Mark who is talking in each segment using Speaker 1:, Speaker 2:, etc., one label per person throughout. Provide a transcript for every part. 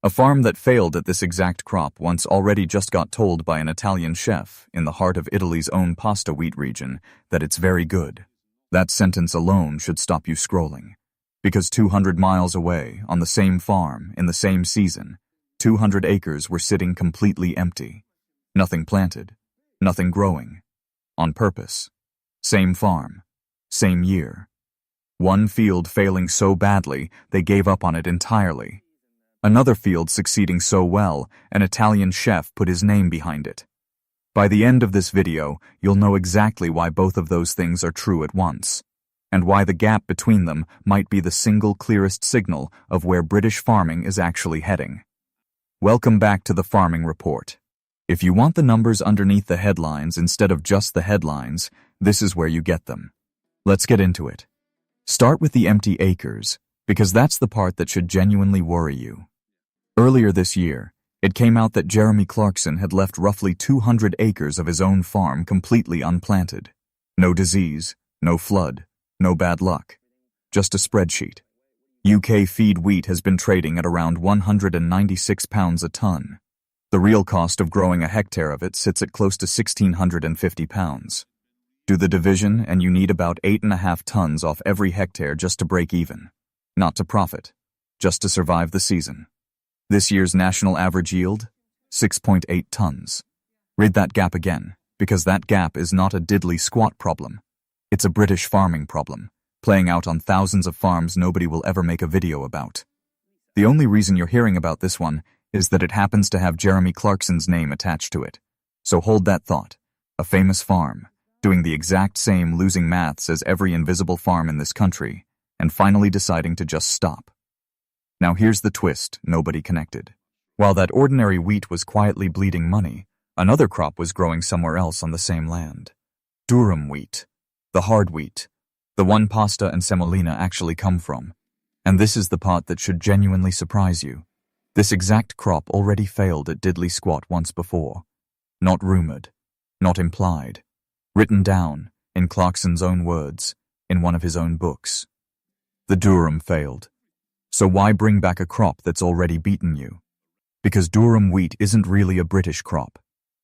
Speaker 1: A farm that failed at this exact crop once already just got told by an Italian chef in the heart of Italy's own pasta wheat region that it's very good. That sentence alone should stop you scrolling. Because 200 miles away, on the same farm, in the same season, 200 acres were sitting completely empty. Nothing planted, nothing growing. On purpose. Same farm, same year. One field failing so badly, they gave up on it entirely. Another field succeeding so well, an Italian chef put his name behind it. By the end of this video, you'll know exactly why both of those things are true at once, and why the gap between them might be the single clearest signal of where British farming is actually heading. Welcome back to the Farming Report. If you want the numbers underneath the headlines instead of just the headlines, this is where you get them. Let's get into it. Start with the empty acres, because that's the part that should genuinely worry you. Earlier this year, it came out that Jeremy Clarkson had left roughly 200 acres of his own farm completely unplanted. No disease, no flood, no bad luck. Just a spreadsheet. UK feed wheat has been trading at around £196 a ton. The real cost of growing a hectare of it sits at close to £1,650. Do the division and you need about 8.5 tons off every hectare just to break even. Not to profit, just to survive the season. This year's national average yield? 6.8 tons. Read that gap again, because that gap is not a diddly squat problem. It's a British farming problem, playing out on thousands of farms nobody will ever make a video about. The only reason you're hearing about this one is that it happens to have Jeremy Clarkson's name attached to it. So hold that thought. A famous farm, doing the exact same losing maths as every invisible farm in this country, and finally deciding to just stop. Now here's the twist nobody connected. While that ordinary wheat was quietly bleeding money, another crop was growing somewhere else on the same land. Durum wheat. The hard wheat. The one pasta and semolina actually come from. And this is the part that should genuinely surprise you. This exact crop already failed at diddly squat once before. Not rumored. Not implied. Written down, in Clarkson's own words, in one of his own books. The durum failed. So why bring back a crop that's already beaten you? Because durum wheat isn't really a British crop.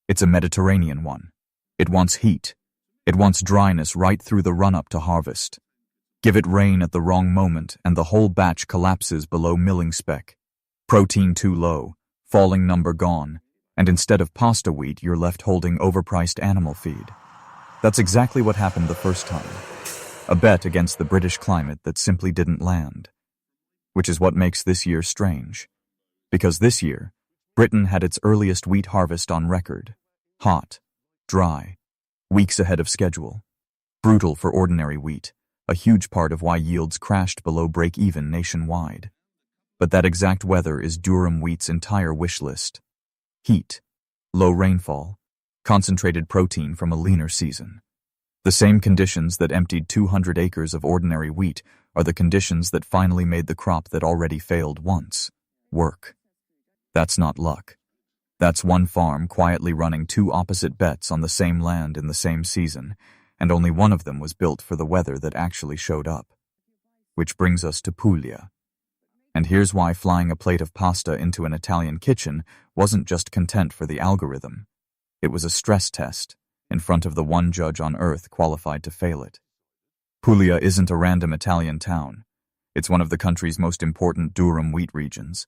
Speaker 1: It's a Mediterranean one. It wants heat. It wants dryness right through the run-up to harvest. Give it rain at the wrong moment and the whole batch collapses below milling spec. Protein too low, falling number gone, and instead of pasta wheat you're left holding overpriced animal feed. That's exactly what happened the first time. A bet against the British climate that simply didn't land. Which is what makes this year strange. Because this year, Britain had its earliest wheat harvest on record. Hot, dry, weeks ahead of schedule. Brutal for ordinary wheat, a huge part of why yields crashed below break-even nationwide. But that exact weather is durum wheat's entire wish list. Heat, low rainfall, concentrated protein from a leaner season. The same conditions that emptied 200 acres of ordinary wheat are the conditions that finally made the crop that already failed once work. That's not luck. That's one farm quietly running two opposite bets on the same land in the same season, and only one of them was built for the weather that actually showed up. Which brings us to Puglia. And here's why flying a plate of pasta into an Italian kitchen wasn't just content for the algorithm. It was a stress test in front of the one judge on earth qualified to fail it. Puglia isn't a random Italian town. It's one of the country's most important durum wheat regions.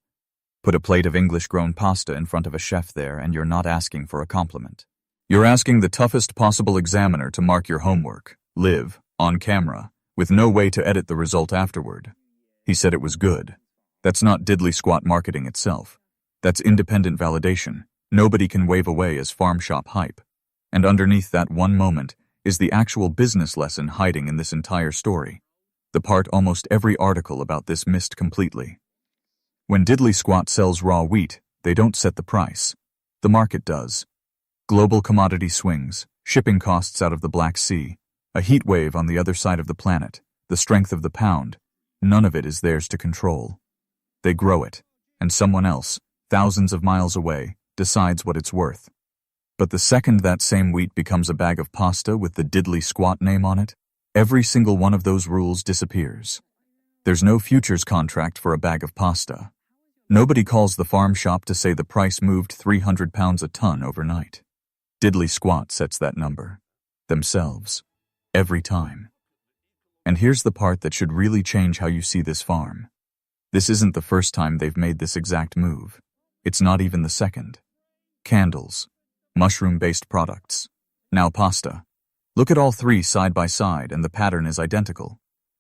Speaker 1: Put a plate of English-grown pasta in front of a chef there and you're not asking for a compliment. You're asking the toughest possible examiner to mark your homework, live, on camera, with no way to edit the result afterward. He said it was good. That's not diddly squat marketing itself. That's independent validation. Nobody can wave away as farm shop hype. And underneath that one moment is the actual business lesson hiding in this entire story. The part almost every article about this missed completely. When diddly squat sells raw wheat, they don't set the price. The market does. Global commodity swings, shipping costs out of the Black Sea, a heat wave on the other side of the planet, the strength of the pound, none of it is theirs to control. They grow it, and someone else, thousands of miles away, decides what it's worth. But the second that same wheat becomes a bag of pasta with the diddly squat name on it, every single one of those rules disappears. There's no futures contract for a bag of pasta. Nobody calls the farm shop to say the price moved 300 pounds a ton overnight. Diddly squat sets that number. Themselves. Every time. And here's the part that should really change how you see this farm. This isn't the first time they've made this exact move. It's not even the second. Candles. Mushroom-based products. Now pasta. Look at all three side by side and the pattern is identical.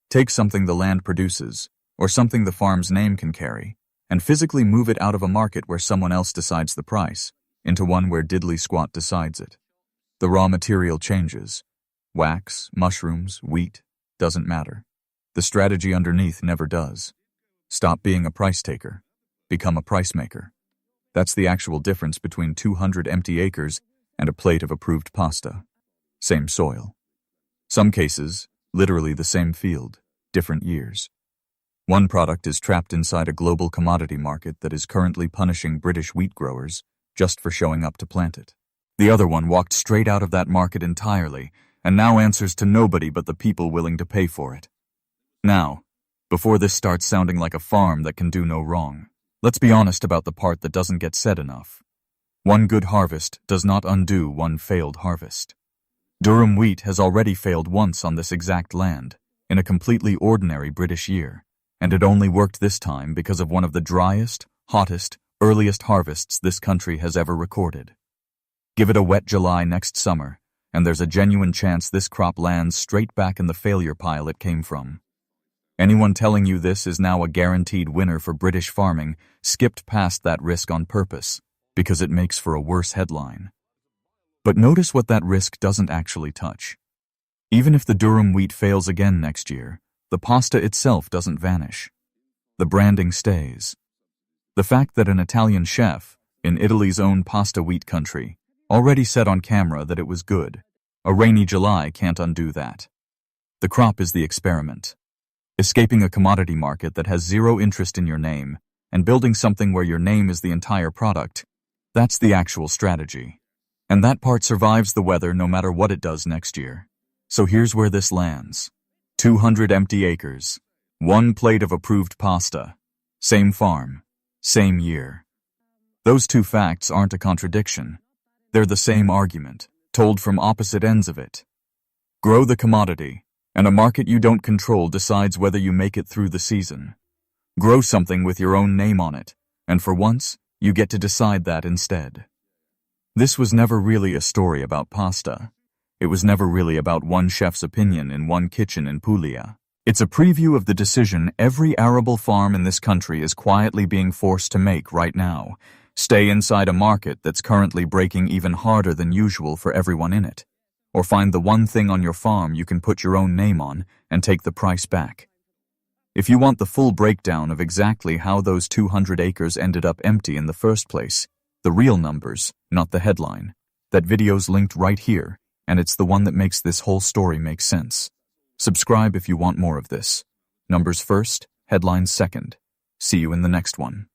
Speaker 1: Take something the land produces, or something the farm's name can carry, and physically move it out of a market where someone else decides the price, into one where diddly squat decides it. The raw material changes. Wax, mushrooms, wheat, doesn't matter. The strategy underneath never does. Stop being a price taker. Become a price maker. That's the actual difference between 200 empty acres and a plate of approved pasta. Same soil. Some cases, literally the same field, different years. One product is trapped inside a global commodity market that is currently punishing British wheat growers just for showing up to plant it. The other one walked straight out of that market entirely and now answers to nobody but the people willing to pay for it. Now, before this starts sounding like a farm that can do no wrong, let's be honest about the part that doesn't get said enough. One good harvest does not undo one failed harvest. Durum wheat has already failed once on this exact land, in a completely ordinary British year, and it only worked this time because of one of the driest, hottest, earliest harvests this country has ever recorded. Give it a wet July next summer, and there's a genuine chance this crop lands straight back in the failure pile it came from. Anyone telling you this is now a guaranteed winner for British farming skipped past that risk on purpose, because it makes for a worse headline. But notice what that risk doesn't actually touch. Even if the Durum wheat fails again next year, the pasta itself doesn't vanish. The branding stays. The fact that an Italian chef, in Italy's own pasta wheat country, already said on camera that it was good, a rainy July can't undo that. The crop is the experiment. Escaping a commodity market that has zero interest in your name, and building something where your name is the entire product, that's the actual strategy. And that part survives the weather no matter what it does next year. So here's where this lands. 200 empty acres. One plate of approved pasta. Same farm. Same year. Those two facts aren't a contradiction. They're the same argument, told from opposite ends of it. Grow the commodity, and a market you don't control decides whether you make it through the season. Grow something with your own name on it, and for once, you get to decide that instead. This was never really a story about pasta. It was never really about one chef's opinion in one kitchen in Puglia. It's a preview of the decision every arable farm in this country is quietly being forced to make right now. Stay inside a market that's currently breaking even harder than usual for everyone in it. Or find the one thing on your farm you can put your own name on and take the price back. If you want the full breakdown of exactly how those 200 acres ended up empty in the first place, the real numbers, not the headline, that video's linked right here, and it's the one that makes this whole story make sense. Subscribe if you want more of this. Numbers first, headlines second. See you in the next one.